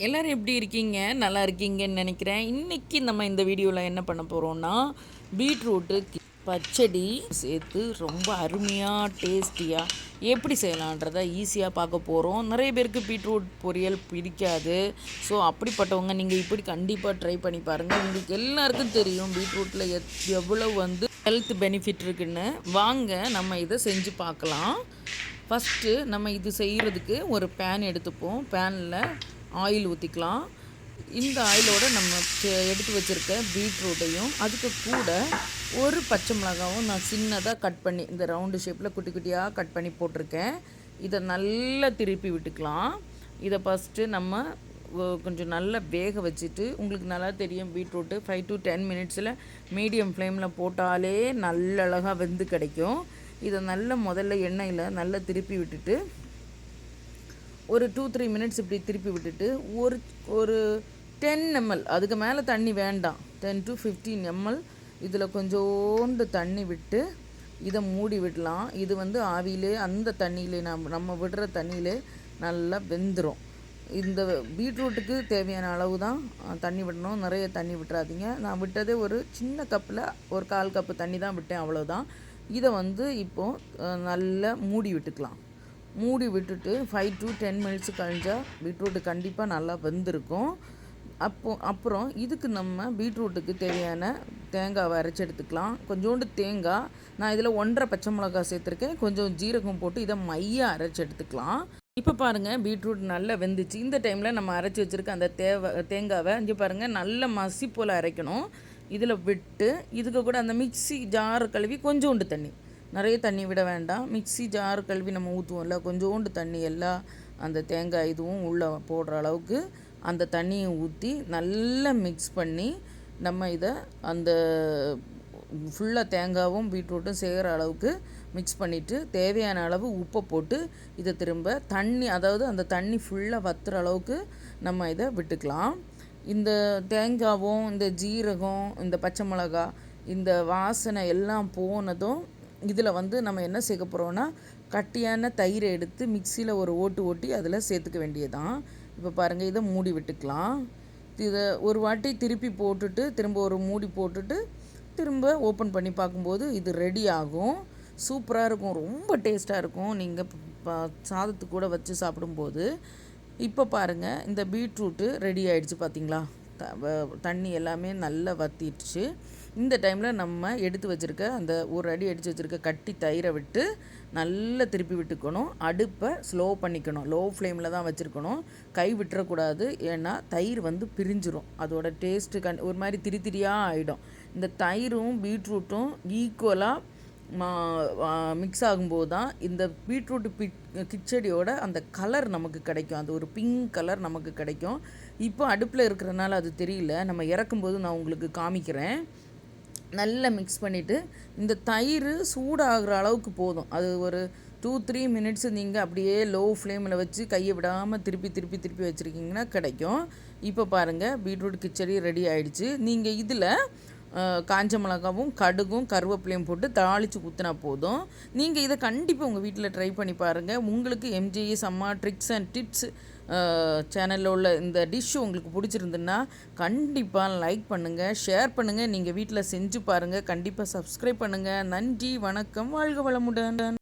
எல்லோரும் எப்படி இருக்கீங்க? நல்லா இருக்கீங்கன்னு நினைக்கிறேன். இன்றைக்கி நம்ம இந்த வீடியோவில் என்ன பண்ண போகிறோம்னா, பீட்ரூட்டு பச்சடி சேர்த்து ரொம்ப அருமையாக டேஸ்டியாக எப்படி செய்யலான்றதை ஈஸியாக பார்க்க போகிறோம். நிறைய பேருக்கு பீட்ரூட் பொரியல் பிடிக்காது. ஸோ அப்படிப்பட்டவங்க நீங்கள் இப்படி கண்டிப்பாக ட்ரை பண்ணி பாருங்கள். உங்களுக்கு எல்லாருக்கும் தெரியும் பீட்ரூட்டில் எவ்வளோ ஹெல்த் பெனிஃபிட் இருக்குன்னு. வாங்க நம்ம இதை செஞ்சு பார்க்கலாம். ஃபஸ்ட்டு நம்ம இது செய்கிறதுக்கு ஒரு பேன் எடுத்துப்போம். பேனில் ஆயில் ஊற்றிக்கலாம். இந்த ஆயிலோடு நம்ம எடுத்து வச்சுருக்க பீட்ரூட்டையும் அதுக்கு கூட ஒரு பச்சை மிளகாவும் நான் சின்னதாக கட் பண்ணி இந்த ரவுண்டு ஷேப்பில் குட்டி குட்டியாக கட் பண்ணி போட்டிருக்கேன். இதை நல்லா திருப்பி விட்டுக்கலாம். இதை ஃபஸ்ட்டு நம்ம கொஞ்சம் நல்லா வேக வச்சுட்டு, உங்களுக்கு நல்லா தெரியும் பீட்ரூட்டு 5 to 10 மினிட்ஸில் மீடியம் ஃப்ளேமில் போட்டாலே நல்ல அழகாக வெந்து கிடைக்கும். இதை நல்லா முதல்ல எண்ணெயில் நல்லா திருப்பி விட்டுட்டு ஒரு 2-3 மினிட்ஸ் இப்படி திருப்பி விட்டுட்டு ஒரு 10 ml, அதுக்கு மேலே தண்ணி வேண்டாம், 10 to 15 ml இதில் கொஞ்சோண்டு தண்ணி விட்டு இதை மூடி விடலாம். இது ஆவியிலே அந்த தண்ணியிலே நம்ம விடுற தண்ணியிலே நல்லா வெந்துடும். இந்த பீட்ரூட்டுக்கு தேவையான அளவு தான் தண்ணி விடணும், நிறைய தண்ணி விட்டுறாதீங்க. நான் விட்டதே ஒரு சின்ன கப்பில் ஒரு 1/4 கப்பு தண்ணி தான் விட்டேன், அவ்வளோதான். இதை இப்போது நல்லா மூடி விட்டுக்கலாம். மூடி விட்டுட்டு 5 to 10 மினிட்ஸ் கழிஞ்சால் பீட்ரூட்டு கண்டிப்பாக நல்லா வெந்திருக்கும். அப்புறம் இதுக்கு நம்ம பீட்ரூட்டுக்கு தேவையான தேங்காவை அரைச்சி எடுத்துக்கலாம். கொஞ்சோண்டு தேங்காய், நான் இதில் 1.5 பச்சை மிளகா சேர்த்துருக்கேன். கொஞ்சம் ஜீரகம் போட்டு இதை மையாக அரைச்சி எடுத்துக்கலாம். இப்போ பாருங்கள் பீட்ரூட் நல்லா வெந்துச்சு. இந்த டைமில் நம்ம அரைச்சி வச்சுருக்க அந்த தேங்காவை இங்கே பாருங்கள் நல்ல மசி போல் அரைக்கணும். இதில் விட்டு இதுக்கு கூட அந்த மிக்ஸி ஜார் கழுவி கொஞ்சோண்டு தண்ணி, நிறைய தண்ணி விட வேண்டாம். மிக்ஸி ஜார் கழுவி நம்ம ஊற்றுவோம்ல, கொஞ்சோண்டு தண்ணி எல்லாம் அந்த தேங்காய் இதுவும் உள்ளே போடுற அளவுக்கு அந்த தண்ணியை ஊற்றி நல்லா மிக்ஸ் பண்ணி நம்ம இதை அந்த ஃபுல்லாக தேங்காயும் பீட்ரூட்டும் செய்கிற அளவுக்கு மிக்ஸ் பண்ணிவிட்டு தேவையான அளவு உப்பை போட்டு இதை திரும்ப தண்ணி, அதாவது அந்த தண்ணி ஃபுல்லாக வற்றுற அளவுக்கு நம்ம இதை விட்டுக்கலாம். இந்த தேங்காவும் இந்த ஜீரகம் இந்த பச்சை மிளகா இந்த வாசனை எல்லாம் போனதும் இதில் நம்ம என்ன சேர்க்க போகிறோன்னா, கட்டியான தயிரை எடுத்து மிக்சியில் ஒரு ஓட்டி அதில் சேர்த்துக்க வேண்டியதான். இப்போ பாருங்கள், இதை மூடி விட்டுக்கலாம். இதை ஒரு வாட்டி திருப்பி போட்டுட்டு திரும்ப ஒரு மூடி போட்டுட்டு திரும்ப ஓப்பன் பண்ணி பார்க்கும்போது இது ரெடி ஆகும். சூப்பராக இருக்கும், ரொம்ப டேஸ்ட்டாக இருக்கும் நீங்கள் சாதத்துக்கு கூட வச்சு சாப்பிடும்போது. இப்போ பாருங்கள், இந்த பீட்ரூட்டு ரெடி ஆகிடுச்சு பார்த்திங்களா. தண்ணி எல்லாமே நல்லா வற்றிடுச்சு. இந்த டைமில் நம்ம எடுத்து வச்சுருக்க அந்த ஒரு அடி அடித்து வச்சுருக்க கட்டி தயிரை விட்டு நல்லா திருப்பி விட்டுக்கணும். அடுப்பை ஸ்லோ பண்ணிக்கணும், லோ ஃப்ளேமில் தான் வச்சுருக்கணும். கை விட்டுறக்கூடாது, ஏன்னா தயிர் பிரிஞ்சிரும். அதோட டேஸ்ட்டு ஒரு மாதிரி திரியாக ஆகிடும். இந்த தயிரும் பீட்ரூட்டும் ஈக்குவலாக மிக்ஸ் ஆகும்போது தான் இந்த பீட்ரூட் கிச்சடியோட அந்த கலர் நமக்கு கிடைக்கும். அது ஒரு பிங்க் கலர் நமக்கு கிடைக்கும். இப்போ அடுப்பில் இருக்கிறனால அது தெரியல, நம்ம இறக்கும்போது நான் உங்களுக்கு காமிக்கிறேன். நல்லா மிக்ஸ் பண்ணிவிட்டு இந்த தயிர் சூடாகிற அளவுக்கு போதும். அது ஒரு 2-3 மினிட்ஸ் நீங்கள் அப்படியே லோ ஃப்ளேமில் வச்சு கையை விடாமல் திருப்பி வச்சுருக்கீங்கன்னா கிடைக்கும். இப்போ பாருங்கள், பீட்ரூட் கிச்சடி ரெடி ஆகிடுச்சு. நீங்கள் இதில் காஞ்ச மிளகாவும் கடுகும் கருவேப்பிலையும் போட்டு தாளித்து ஊற்றினா போதும். நீங்கள் இதை கண்டிப்பாக உங்கள் வீட்டில் ட்ரை பண்ணி பாருங்கள். உங்களுக்கு எம்ஜிஎஸ் அம்மா ட்ரிக்ஸ் அண்ட் டிப்ஸ் சேனலில் உள்ள இந்த டிஷ்ஷு உங்களுக்கு பிடிச்சிருந்துன்னா கண்டிப்பாக லைக் பண்ணுங்கள், ஷேர் பண்ணுங்கள். நீங்கள் வீட்டில் செஞ்சு பாருங்கள், கண்டிப்பாக சப்ஸ்கிரைப் பண்ணுங்கள். நன்றி, வணக்கம், வாழ்க வளமுடன்.